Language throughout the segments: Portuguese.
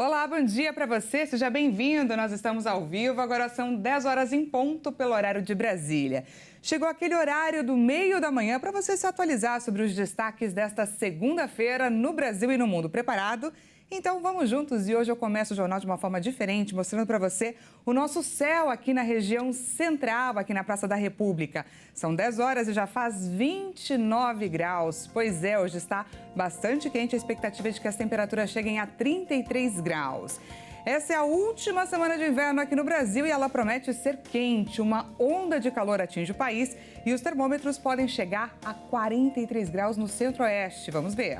Olá, bom dia para você, seja bem-vindo. Nós estamos ao vivo, agora são 10 horas em ponto pelo horário de Brasília. Chegou aquele horário do meio da manhã para você se atualizar sobre os destaques desta segunda-feira no Brasil e no mundo. Preparado? Então vamos juntos e hoje eu começo o jornal de uma forma diferente, mostrando para você o nosso céu aqui na região central, aqui na Praça da República. São 10 horas e já faz 29 graus. Pois é, hoje está bastante quente, a expectativa é de que as temperaturas cheguem a 33 graus. Essa é a última semana de inverno aqui no Brasil e ela promete ser quente. Uma onda de calor atinge o país e os termômetros podem chegar a 43 graus no centro-oeste. Vamos ver.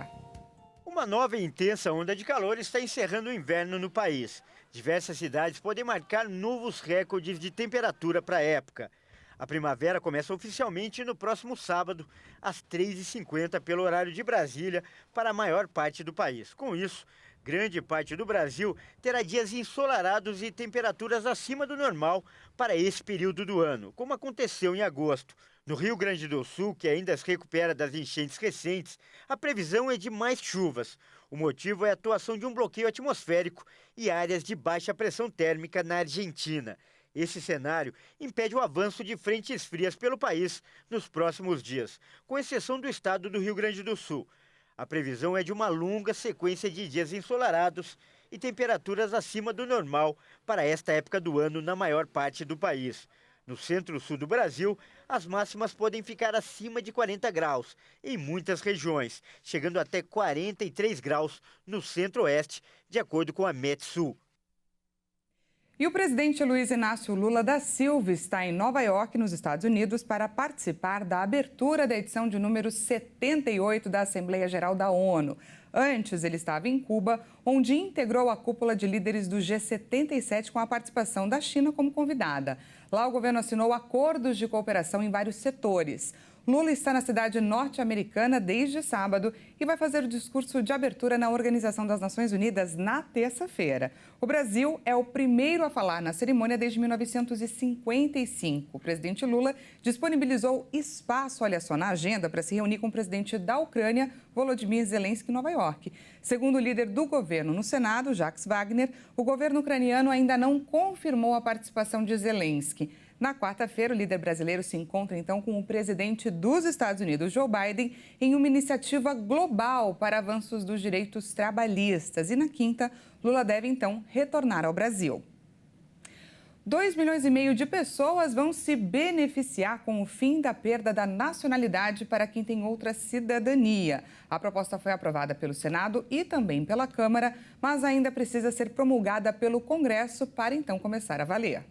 Uma nova e intensa onda de calor está encerrando o inverno no país. Diversas cidades podem marcar novos recordes de temperatura para a época. A primavera começa oficialmente no próximo sábado, às 3h50, pelo horário de Brasília, para a maior parte do país. Com isso, grande parte do Brasil terá dias ensolarados e temperaturas acima do normal para esse período do ano, como aconteceu em agosto. No Rio Grande do Sul, que ainda se recupera das enchentes recentes, a previsão é de mais chuvas. O motivo é a atuação de um bloqueio atmosférico e áreas de baixa pressão térmica na Argentina. Esse cenário impede o avanço de frentes frias pelo país nos próximos dias, com exceção do estado do Rio Grande do Sul. A previsão é de uma longa sequência de dias ensolarados e temperaturas acima do normal para esta época do ano na maior parte do país. No centro-sul do Brasil, as máximas podem ficar acima de 40 graus em muitas regiões, chegando até 43 graus no centro-oeste, de acordo com a Metsul. E o presidente Luiz Inácio Lula da Silva está em Nova York, nos Estados Unidos, para participar da abertura da edição de número 78 da Assembleia Geral da ONU. Antes, ele estava em Cuba, onde integrou a cúpula de líderes do G77 com a participação da China como convidada. Lá, o governo assinou acordos de cooperação em vários setores. Lula está na cidade norte-americana desde sábado e vai fazer o discurso de abertura na Organização das Nações Unidas na terça-feira. O Brasil é o primeiro a falar na cerimônia desde 1955. O presidente Lula disponibilizou espaço, olha só, na agenda para se reunir com o presidente da Ucrânia, Volodymyr Zelensky, em Nova York. Segundo o líder do governo no Senado, Jacques Wagner, o governo ucraniano ainda não confirmou a participação de Zelensky. Na quarta-feira, o líder brasileiro se encontra, então, com o presidente dos Estados Unidos, Joe Biden, em uma iniciativa global para avanços dos direitos trabalhistas. E na quinta, Lula deve, então, retornar ao Brasil. 2,5 milhões de pessoas vão se beneficiar com o fim da perda da nacionalidade para quem tem outra cidadania. A proposta foi aprovada pelo Senado e também pela Câmara, mas ainda precisa ser promulgada pelo Congresso para, então, começar a valer.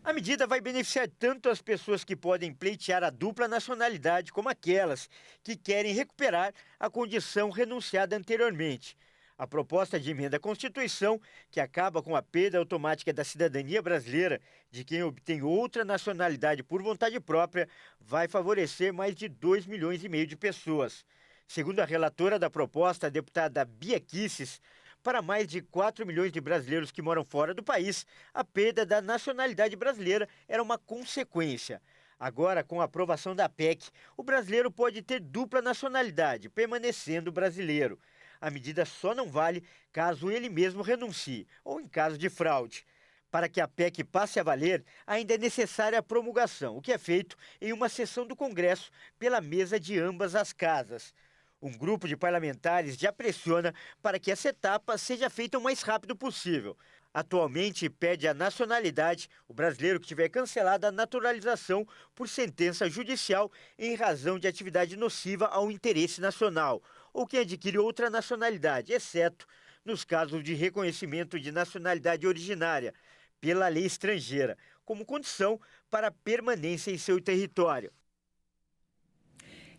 A medida vai beneficiar tanto as pessoas que podem pleitear a dupla nacionalidade como aquelas que querem recuperar a condição renunciada anteriormente. A proposta de emenda à Constituição, que acaba com a perda automática da cidadania brasileira de quem obtém outra nacionalidade por vontade própria, vai favorecer mais de 2,5 milhões de pessoas. Segundo a relatora da proposta, a deputada Bia Kicis, para mais de 4 milhões de brasileiros que moram fora do país, a perda da nacionalidade brasileira era uma consequência. Agora, com a aprovação da PEC, o brasileiro pode ter dupla nacionalidade, permanecendo brasileiro. A medida só não vale caso ele mesmo renuncie, ou em caso de fraude. Para que a PEC passe a valer, ainda é necessária a promulgação, o que é feito em uma sessão do Congresso pela mesa de ambas as casas. Um grupo de parlamentares já pressiona para que essa etapa seja feita o mais rápido possível. Atualmente, pede a nacionalidade o brasileiro que tiver cancelada a naturalização por sentença judicial em razão de atividade nociva ao interesse nacional, ou quem adquire outra nacionalidade, exceto nos casos de reconhecimento de nacionalidade originária pela lei estrangeira, como condição para a permanência em seu território.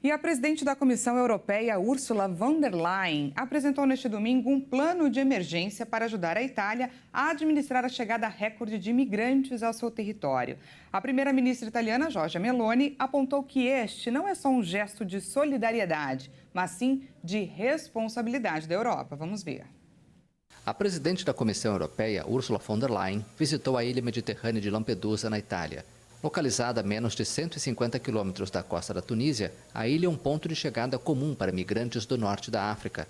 E a presidente da Comissão Europeia, Ursula von der Leyen, apresentou neste domingo um plano de emergência para ajudar a Itália a administrar a chegada recorde de imigrantes ao seu território. A primeira-ministra italiana, Giorgia Meloni, apontou que este não é só um gesto de solidariedade, mas sim de responsabilidade da Europa. Vamos ver. A presidente da Comissão Europeia, Ursula von der Leyen, visitou a ilha mediterrânea de Lampedusa, na Itália. Localizada a menos de 150 quilômetros da costa da Tunísia, a ilha é um ponto de chegada comum para migrantes do norte da África.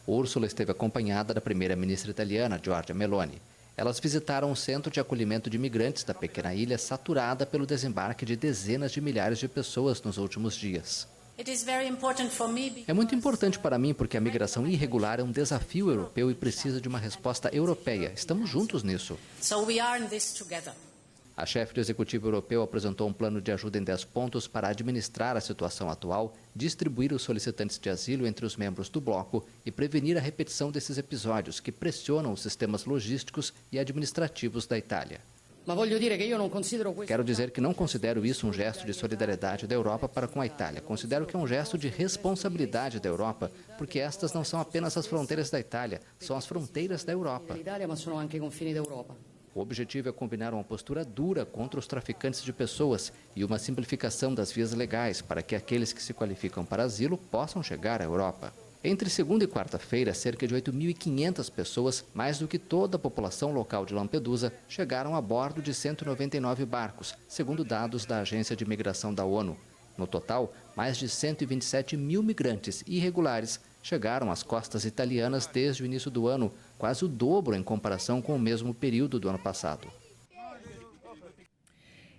Úrsula esteve acompanhada da primeira-ministra italiana, Giorgia Meloni. Elas visitaram um centro de acolhimento de imigrantes da pequena ilha saturada pelo desembarque de dezenas de milhares de pessoas nos últimos dias. É muito importante para mim porque a migração irregular é um desafio europeu e precisa de uma resposta europeia. Estamos juntos nisso. A chefe do Executivo Europeu apresentou um plano de ajuda em 10 pontos para administrar a situação atual, distribuir os solicitantes de asilo entre os membros do bloco e prevenir a repetição desses episódios que pressionam os sistemas logísticos e administrativos da Itália. Quero dizer que não considero isso um gesto de solidariedade da Europa para com a Itália. Considero que é um gesto de responsabilidade da Europa, porque estas não são apenas as fronteiras da Itália, são as fronteiras da Europa. O objetivo é combinar uma postura dura contra os traficantes de pessoas e uma simplificação das vias legais para que aqueles que se qualificam para asilo possam chegar à Europa. Entre segunda e quarta-feira, cerca de 8.500 pessoas, mais do que toda a população local de Lampedusa, chegaram a bordo de 199 barcos, segundo dados da Agência de Migração da ONU. No total, mais de 127 mil migrantes irregulares chegaram às costas italianas desde o início do ano, quase o dobro em comparação com o mesmo período do ano passado.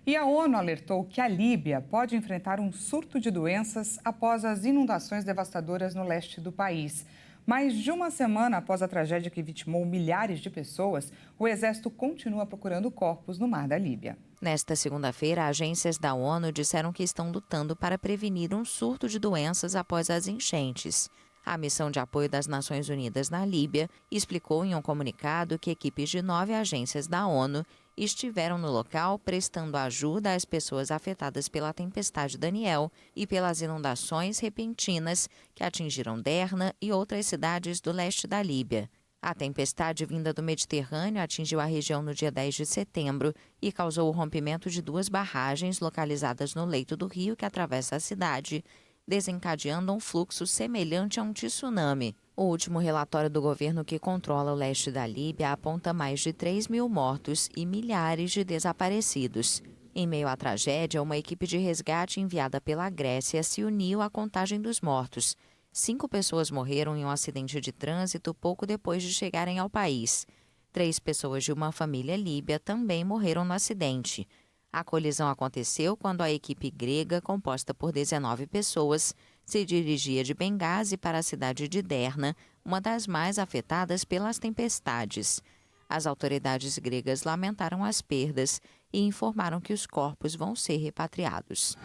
E a ONU alertou que a Líbia pode enfrentar um surto de doenças após as inundações devastadoras no leste do país. Mais de uma semana após a tragédia que vitimou milhares de pessoas, o Exército continua procurando corpos no mar da Líbia. Nesta segunda-feira, agências da ONU disseram que estão lutando para prevenir um surto de doenças após as enchentes. A missão de apoio das Nações Unidas na Líbia explicou em um comunicado que equipes de 9 agências da ONU estiveram no local prestando ajuda às pessoas afetadas pela tempestade Daniel e pelas inundações repentinas que atingiram Derna e outras cidades do leste da Líbia. A tempestade vinda do Mediterrâneo atingiu a região no dia 10 de setembro e causou o rompimento de 2 barragens localizadas no leito do rio que atravessa a cidade, desencadeando um fluxo semelhante a um tsunami. O último relatório do governo que controla o leste da Líbia aponta mais de 3.000 mortos e milhares de desaparecidos. Em meio à tragédia, uma equipe de resgate enviada pela Grécia se uniu à contagem dos mortos. 5 pessoas morreram em um acidente de trânsito pouco depois de chegarem ao país. 3 pessoas de uma família líbia também morreram no acidente. A colisão aconteceu quando a equipe grega, composta por 19 pessoas, se dirigia de Benghazi para a cidade de Derna, uma das mais afetadas pelas tempestades. As autoridades gregas lamentaram as perdas e informaram que os corpos vão ser repatriados.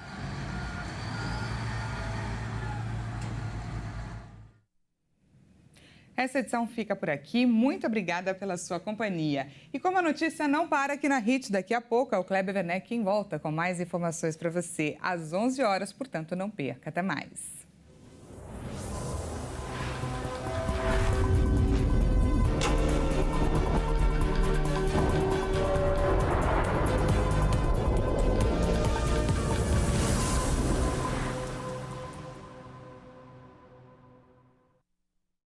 Essa edição fica por aqui. Muito obrigada pela sua companhia. E como a notícia não para aqui na Hit, daqui a pouco é o Kleber Werneck quem volta com mais informações para você às 11 horas, portanto não perca. Até mais.